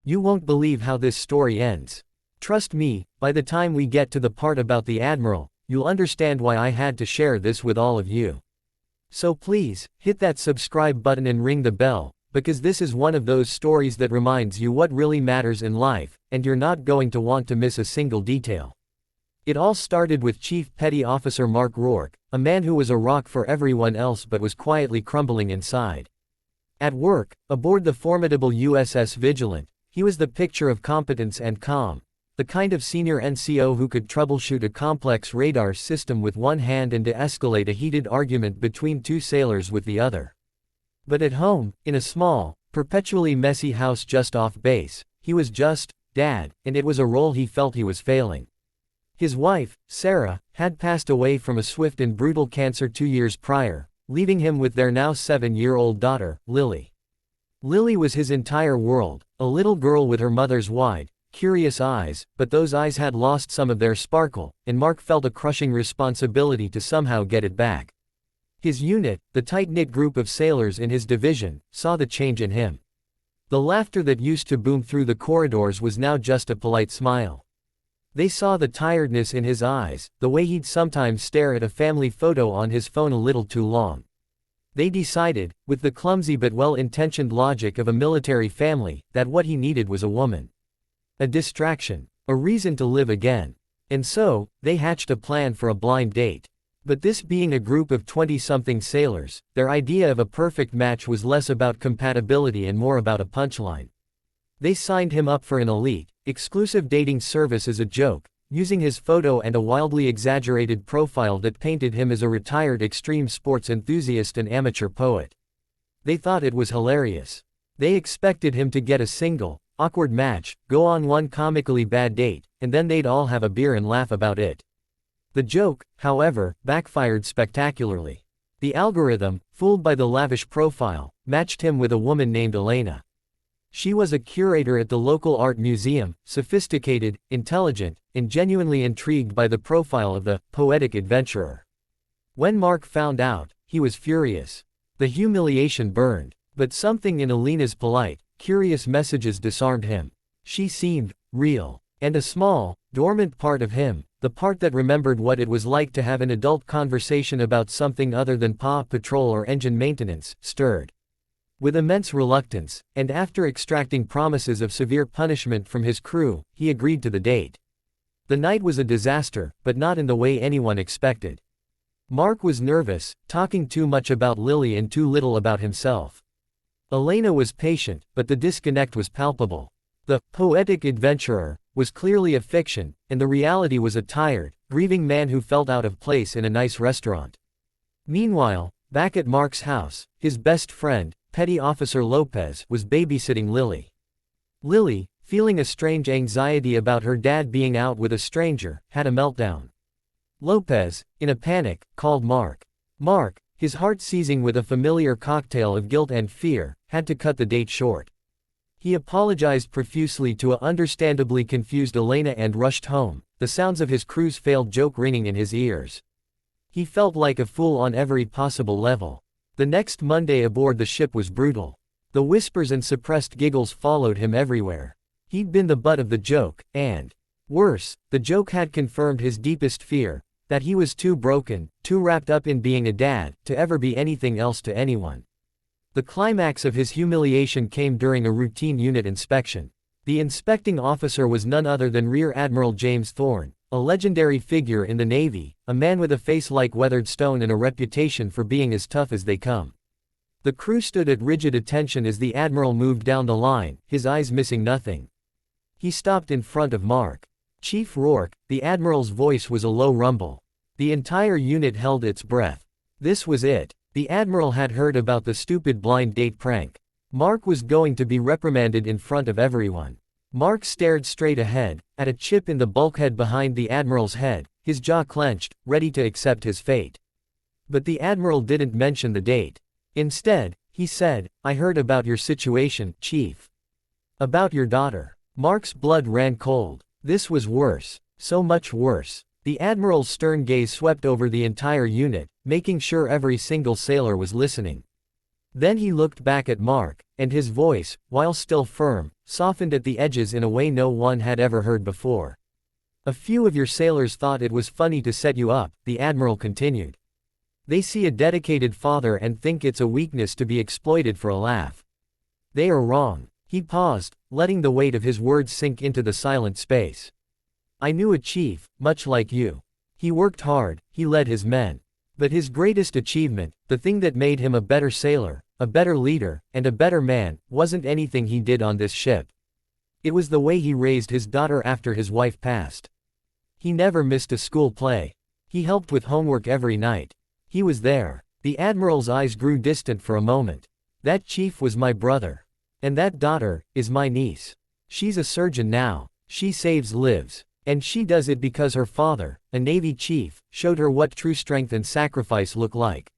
You won't believe how this story ends. Trust me, by the time we get to the part about the Admiral, you'll understand why I had to share this with all of you. So please, hit that subscribe button and ring the bell, because this is one of those stories that reminds you what really matters in life, and you're not going to want to miss a single detail. It all started with Chief Petty Officer Mark Rourke, a man who was a rock for everyone else but was quietly crumbling inside. At work, aboard the formidable USS Vigilant, he was the picture of competence and calm, the kind of senior NCO who could troubleshoot a complex radar system with one hand and de-escalate a heated argument between two sailors with the other. But at home, in a small, perpetually messy house just off base, he was just Dad, and it was a role he felt he was failing. His wife, Sarah, had passed away from a swift and brutal cancer 2 years prior, leaving him with their now 7-year-old daughter, Lily. Lily was his entire world, a little girl with her mother's wide, curious eyes, but those eyes had lost some of their sparkle, and Mark felt a crushing responsibility to somehow get it back. His unit, the tight-knit group of sailors in his division, saw the change in him. The laughter that used to boom through the corridors was now just a polite smile. They saw the tiredness in his eyes, the way he'd sometimes stare at a family photo on his phone a little too long. They decided, with the clumsy but well-intentioned logic of a military family, that what he needed was a woman. A distraction. A reason to live again. And so, they hatched a plan for a blind date. But this being a group of 20-something sailors, their idea of a perfect match was less about compatibility and more about a punchline. They signed him up for an elite, exclusive dating service as a joke, using his photo and a wildly exaggerated profile that painted him as a retired extreme sports enthusiast and amateur poet. They thought it was hilarious. They expected him to get a single, awkward match, go on one comically bad date, and then they'd all have a beer and laugh about it. The joke, however, backfired spectacularly. The algorithm, fooled by the lavish profile, matched him with a woman named Elena. She was a curator at the local art museum, sophisticated, intelligent, and genuinely intrigued by the profile of the poetic adventurer. When Mark found out, he was furious. The humiliation burned, but something in Elena's polite, curious messages disarmed him. She seemed real. And a small, dormant part of him, the part that remembered what it was like to have an adult conversation about something other than Paw Patrol or engine maintenance, stirred. With immense reluctance, and after extracting promises of severe punishment from his crew, he agreed to the date. The night was a disaster, but not in the way anyone expected. Mark was nervous, talking too much about Lily and too little about himself. Elena was patient, but the disconnect was palpable. The poetic adventurer was clearly a fiction, and the reality was a tired, grieving man who felt out of place in a nice restaurant. Meanwhile, back at Mark's house, his best friend, Petty Officer Lopez, was babysitting Lily. Lily, feeling a strange anxiety about her dad being out with a stranger, had a meltdown. Lopez, in a panic, called Mark. Mark, his heart seizing with a familiar cocktail of guilt and fear, had to cut the date short. He apologized profusely to a understandably confused Elena and rushed home, the sounds of his crew's failed joke ringing in his ears. He felt like a fool on every possible level. The next Monday aboard the ship was brutal. The whispers and suppressed giggles followed him everywhere. He'd been the butt of the joke, and, worse, the joke had confirmed his deepest fear, that he was too broken, too wrapped up in being a dad, to ever be anything else to anyone. The climax of his humiliation came during a routine unit inspection. The inspecting officer was none other than Rear Admiral James Thorne, a legendary figure in the Navy, a man with a face like weathered stone and a reputation for being as tough as they come. The crew stood at rigid attention as the Admiral moved down the line, his eyes missing nothing. He stopped in front of Mark. Chief Rourke, the Admiral's voice was a low rumble. The entire unit held its breath. This was it. The Admiral had heard about the stupid blind date prank. Mark was going to be reprimanded in front of everyone. Mark stared straight ahead, at a chip in the bulkhead behind the Admiral's head, his jaw clenched, ready to accept his fate. But the Admiral didn't mention the date. Instead, he said, "I heard about your situation, Chief. About your daughter." Mark's blood ran cold. This was worse. So much worse. The Admiral's stern gaze swept over the entire unit, making sure every single sailor was listening. Then he looked back at Mark, and his voice, while still firm, softened at the edges in a way no one had ever heard before. A few of your sailors thought it was funny to set you up, the admiral continued. They see a dedicated father and think it's a weakness to be exploited for a laugh. They are wrong. He paused, letting the weight of his words sink into the silent space. I knew a chief, much like you. He worked hard, he led his men. But his greatest achievement, the thing that made him a better sailor, a better leader, and a better man, wasn't anything he did on this ship. It was the way he raised his daughter after his wife passed. He never missed a school play. He helped with homework every night. He was there. The admiral's eyes grew distant for a moment. That chief was my brother. And that daughter is my niece. She's a surgeon now. She saves lives. And she does it because her father, a Navy chief, showed her what true strength and sacrifice look like.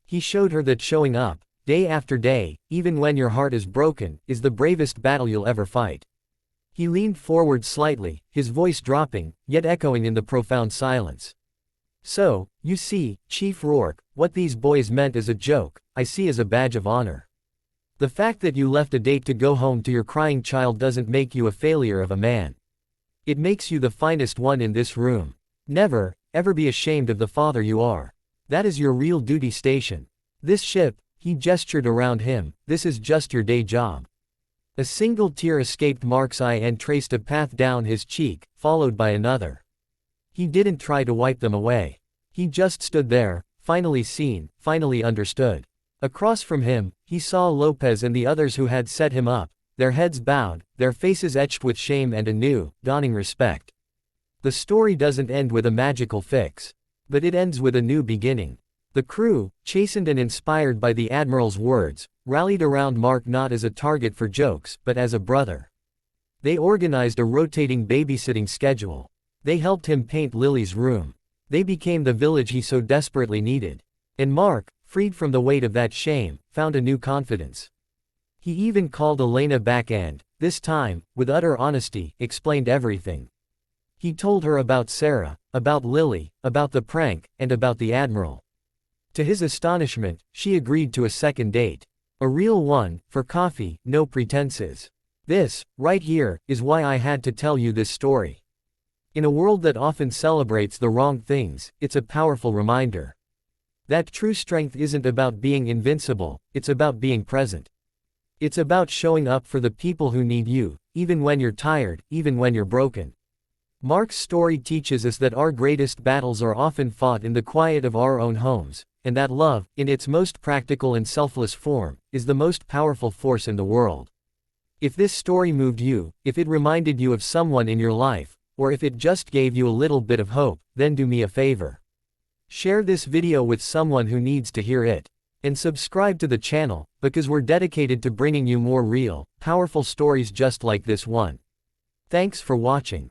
He showed her that showing up, day after day, even when your heart is broken, is the bravest battle you'll ever fight. He leaned forward slightly, his voice dropping, yet echoing in the profound silence. So, you see, Chief Rourke, what these boys meant as a joke, I see as a badge of honor. The fact that you left a date to go home to your crying child doesn't make you a failure of a man. It makes you the finest one in this room. Never, ever be ashamed of the father you are. That is your real duty station. This ship, he gestured around him, this is just your day job. A single tear escaped Mark's eye and traced a path down his cheek, followed by another. He didn't try to wipe them away. He just stood there, finally seen, finally understood. Across from him, he saw Lopez and the others who had set him up, their heads bowed, their faces etched with shame and a new, dawning respect. The story doesn't end with a magical fix. But it ends with a new beginning. The crew, chastened and inspired by the admiral's words, rallied around Mark not as a target for jokes, but as a brother. They organized a rotating babysitting schedule. They helped him paint Lily's room. They became the village he so desperately needed. And Mark, freed from the weight of that shame, found a new confidence. He even called Elena back and, this time, with utter honesty, explained everything. He told her about Sarah, about Lily, about the prank, and about the admiral. To his astonishment, she agreed to a second date. A real one, for coffee, no pretenses. This, right here, is why I had to tell you this story. In a world that often celebrates the wrong things, it's a powerful reminder. That true strength isn't about being invincible, it's about being present. It's about showing up for the people who need you, even when you're tired, even when you're broken. Mark's story teaches us that our greatest battles are often fought in the quiet of our own homes, and that love, in its most practical and selfless form, is the most powerful force in the world. If this story moved you, if it reminded you of someone in your life, or if it just gave you a little bit of hope, then do me a favor. Share this video with someone who needs to hear it. And subscribe to the channel, because we're dedicated to bringing you more real, powerful stories just like this one. Thanks for watching.